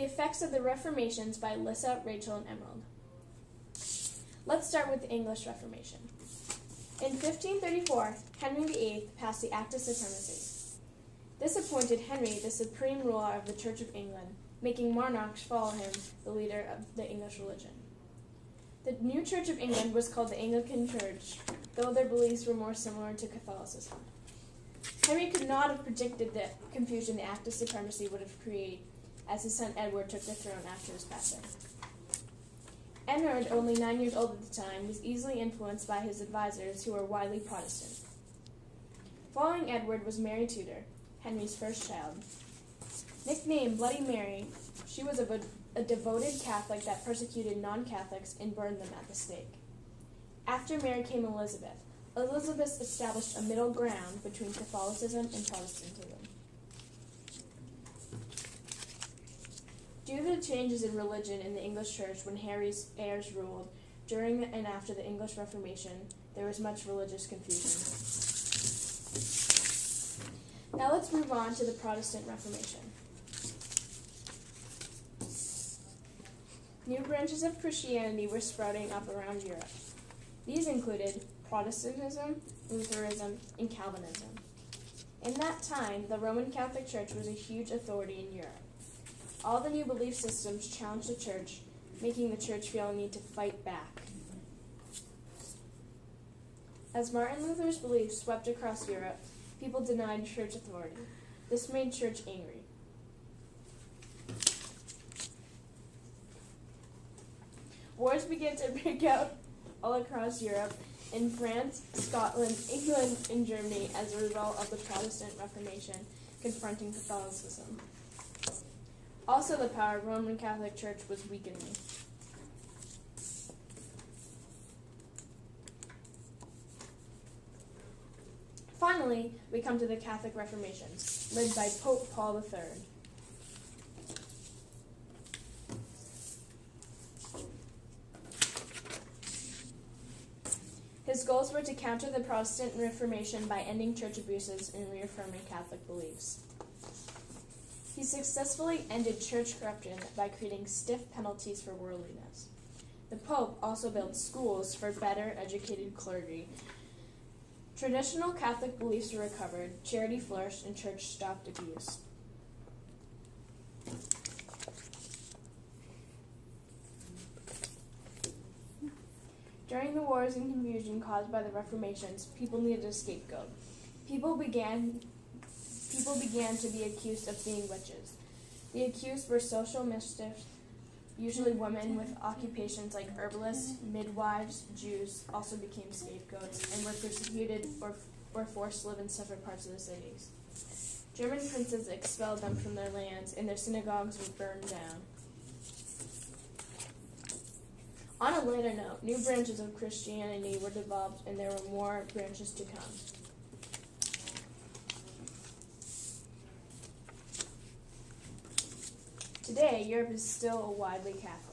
The Effects of the Reformations by Alyssa, Rachel, and Emerald. Let's start with the English Reformation. In 1534, Henry VIII passed the Act of Supremacy. This appointed Henry the supreme ruler of the Church of England, making monarchs follow him, the leader of the English religion. The new Church of England was called the Anglican Church, though their beliefs were more similar to Catholicism. Henry could not have predicted the confusion the Act of Supremacy would have created as his son Edward took the throne after his passing. Edward, only 9 years old at the time, was easily influenced by his advisors, who were widely Protestant. Following Edward was Mary Tudor, Henry's first child. Nicknamed Bloody Mary, she was a devoted Catholic that persecuted non-Catholics and burned them at the stake. After Mary came Elizabeth. Elizabeth established a middle ground between Catholicism and Protestantism. Due to the changes in religion in the English Church when Henry's heirs ruled, during and after the English Reformation, there was much religious confusion. Now let's move on to the Protestant Reformation. New branches of Christianity were sprouting up around Europe. These included Protestantism, Lutheranism, and Calvinism. In that time, the Roman Catholic Church was a huge authority in Europe. All the new belief systems challenged the Church, making the Church feel a need to fight back. As Martin Luther's beliefs swept across Europe, people denied Church authority. This made Church angry. Wars began to break out all across Europe, in France, Scotland, England, and Germany as a result of the Protestant Reformation confronting Catholicism. Also, the power of the Roman Catholic Church was weakening. Finally, we come to the Catholic Reformations, led by Pope Paul III. His goals were to counter the Protestant Reformation by ending church abuses and reaffirming Catholic beliefs. He successfully ended church corruption by creating stiff penalties for worldliness. The Pope also built schools for better educated clergy. Traditional Catholic beliefs were recovered, charity flourished, and church stopped abuse. During the wars and confusion caused by the Reformations, people needed a scapegoat. People began to be accused of being witches. The accused were social mischiefs, usually women with occupations like herbalists, midwives, Jews also became scapegoats and were persecuted or forced to live in separate parts of the cities. German princes expelled them from their lands, and their synagogues were burned down. On a later note, new branches of Christianity were developed, and there were more branches to come. Today, Europe is still widely Catholic.